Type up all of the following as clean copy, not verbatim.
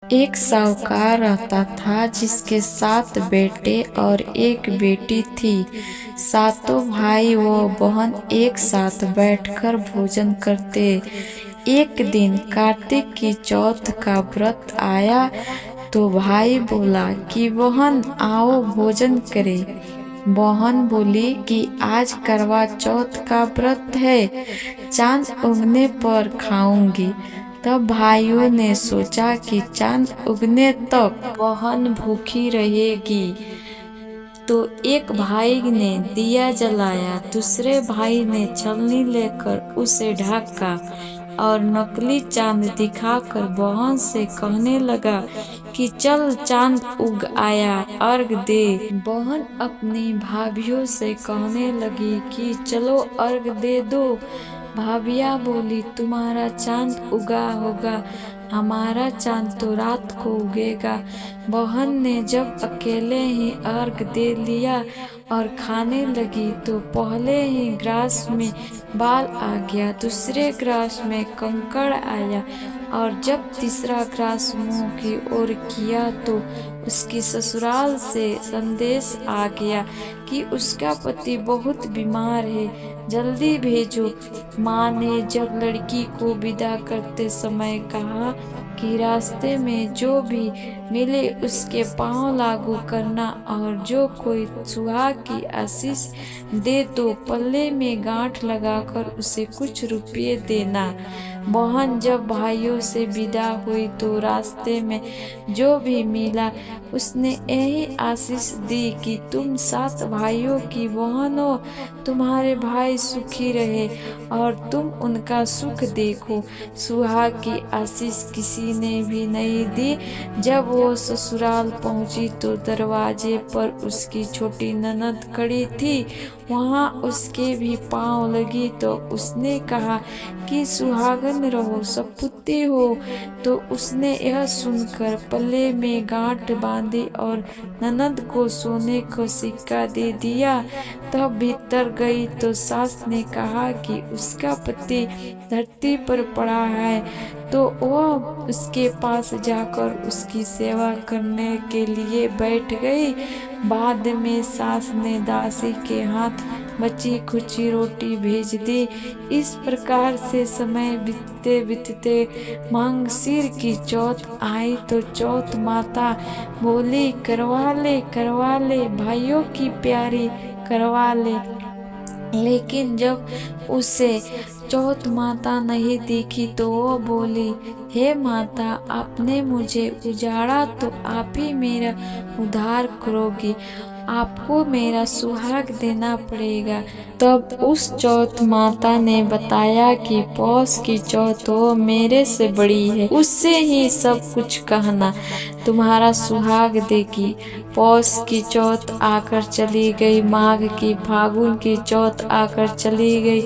एक साहूकार रहता था जिसके 7 बेटे और एक बेटी थी। सातों भाई व बहन एक साथ बैठकर भोजन करते। एक दिन कार्तिक की चौथ का व्रत आया तो भाई बोला कि बहन आओ भोजन करें। बहन बोली कि आज करवा चौथ का व्रत है, चांद उगने पर खाऊंगी। तब भाइयों ने सोचा कि चांद उगने तक बहन भूखी रहेगी। तो एक भाई ने दिया जलाया, दूसरे भाई ने छलनी लेकर उसे ढका और नकली चांद दिखाकर बहन से कहने लगा कि चल चांद उग आया, अर्घ दे। बहन अपनी भाभीियों से कहने लगी कि चलो अर्घ दे दो। भाभिया बोली तुम्हारा चांद उगा होगा, हमारा चांद तो रात को उगेगा। बहन ने जब अकेले ही अर्घ दे लिया और खाने लगी तो पहले ही ग्रास में बाल आ गया, दूसरे ग्रास में कंकड़ आया और जब तीसरा ग्रास मुंह की ओर किया तो उसकी ससुराल से संदेश आ गया कि उसका पति बहुत बीमार है, जल्दी भेजो। माँ ने जब लड़की को विदा करते समय कहा कि रास्ते में जो भी मिले उसके पांव लागू करना और जो कोई सुहाग की आशीष दे तो पल्ले में गांठ लगाकर उसे कुछ रुपये देना। बहन जब भाइयों से विदा हुई तो रास्ते में जो भी मिला उसने यही आशीष दी कि तुम 7 भाइयों की बहन हो, तुम्हारे भाई सुखी रहे और तुम उनका सुख देखो। सुहाग की आशीष किसी ने भी नहीं दी। जब वो ससुराल पहुंची तो दरवाजे पर उसकी छोटी ननद खड़ी थी, वहां उसके भी पांव लगी तो उसने कहा कि सुहागन रहो, सपूती हो। तो उसने यह सुनकर पल्ले में गांठ बांधी और ननद को सोने को सिक्का दे दिया। तब भीतर गई तो सास ने कहा कि उसका पति धरती पर पड़ा है, तो वह उसके पास जाकर उसकी सेवा करने के लिए बैठ गई। बाद में सास ने दासी के हाथ बची खुची रोटी भेज दी। इस प्रकार से समय बीतते बीतते मांगशीर की चौथ आई तो चौथ माता बोली करवा ले भाइयों की प्यारी करवा ले। लेकिन जब उसे चौथ माता नहीं दिखी तो वो बोली, हे माता आपने मुझे उजाड़ा तो आप ही मेरा उद्धार करोगी, आपको मेरा सुहाग देना पड़ेगा। तब उस चौथ माता ने बताया कि पौष की चौथ वो मेरे से बड़ी है, उससे ही सब कुछ कहना, तुम्हारा सुहाग देगी। पौष की चौथ आकर चली गई, माघ की फागुन की चौथ आकर चली गई,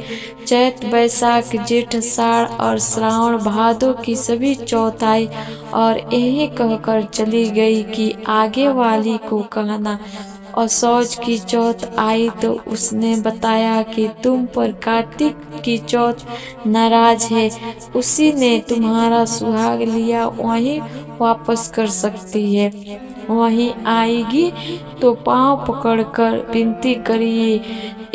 चैत बैसाख जेठ आषाढ़ और श्रावण भादो की सभी चौथ आई और यही कहकर चली गई कि आगे वाली को कहना। और सौज की चौथ आई तो उसने बताया कि तुम पर कार्तिक की चौथ नाराज है, उसी ने तुम्हारा सुहाग लिया वहीं वापस कर सकती है। वहीं आएगी तो पांव पकड़कर विनती करिए,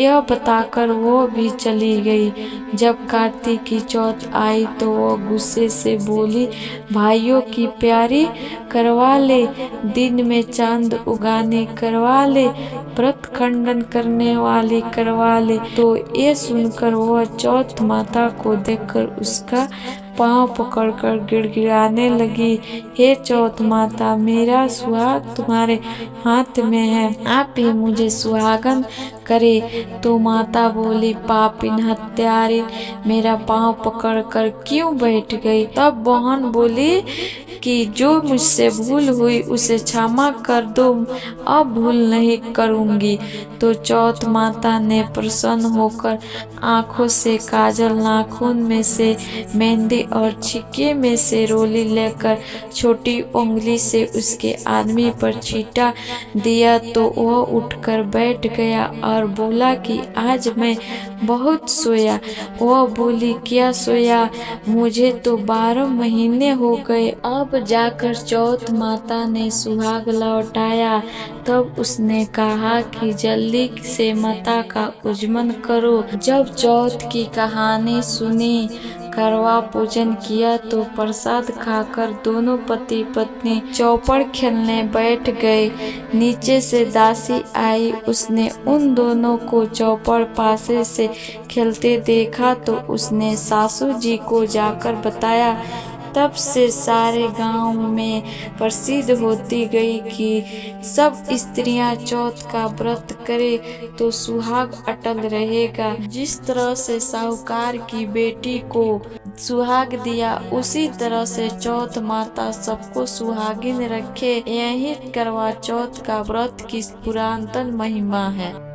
यह बताकर वो भी चली गई। जब कार्तिक की चौथ आई तो वो गुस्से से बोली, भाइयों की प्यारी करवा ले, दिन में चांद उगाने करवा ले, व्रत खंडन करने वाली करवा ले। तो ये सुनकर वह चौथ माता को देखकर उसका पांव पकड़कर गिड़गिड़ाने लगी, हे चौथ माता मेरा सुहाग तुम्हारे हाथ में है, आप ही मुझे सुहागन करे। तो माता बोली, पापिन हत्यारी मेरा पांव पकड़कर क्यों बैठ गई। तब बहन बोली कि जो मुझसे भूल हुई उसे क्षमा कर दो, अब भूल नहीं करूंगी। तो चौथ माता ने प्रसन्न होकर आंखों से काजल, नाखून में से मेहंदी और छिक्के में से रोली लेकर छोटी उंगली से उसके आदमी पर छींटा दिया तो वह उठकर बैठ गया और बोला कि आज मैं बहुत सोया। वह बोली, क्या सोया? मुझे तो 12 महीने हो गए। अब जाकर चौथ माता ने सुहाग लौटाया। तब उसने कहा कि जल्दी से माता का पूजन करो। जब चौथ की कहानी सुनी, करवा पूजन किया तो प्रसाद खाकर दोनों पति पत्नी चौपड़ खेलने बैठ गए। नीचे से दासी आई, उसने उन दोनों को चौपड़ पासे से खेलते देखा तो उसने सासू जी को जाकर बताया। तब से सारे गांव में प्रसिद्ध होती गई कि सब स्त्रियां चौथ का व्रत करे तो सुहाग अटल रहेगा। जिस तरह से साहूकार की बेटी को सुहाग दिया, उसी तरह से चौथ माता सबको सुहागिन रखे। यही करवा चौथ का व्रत की पुरातन महिमा है।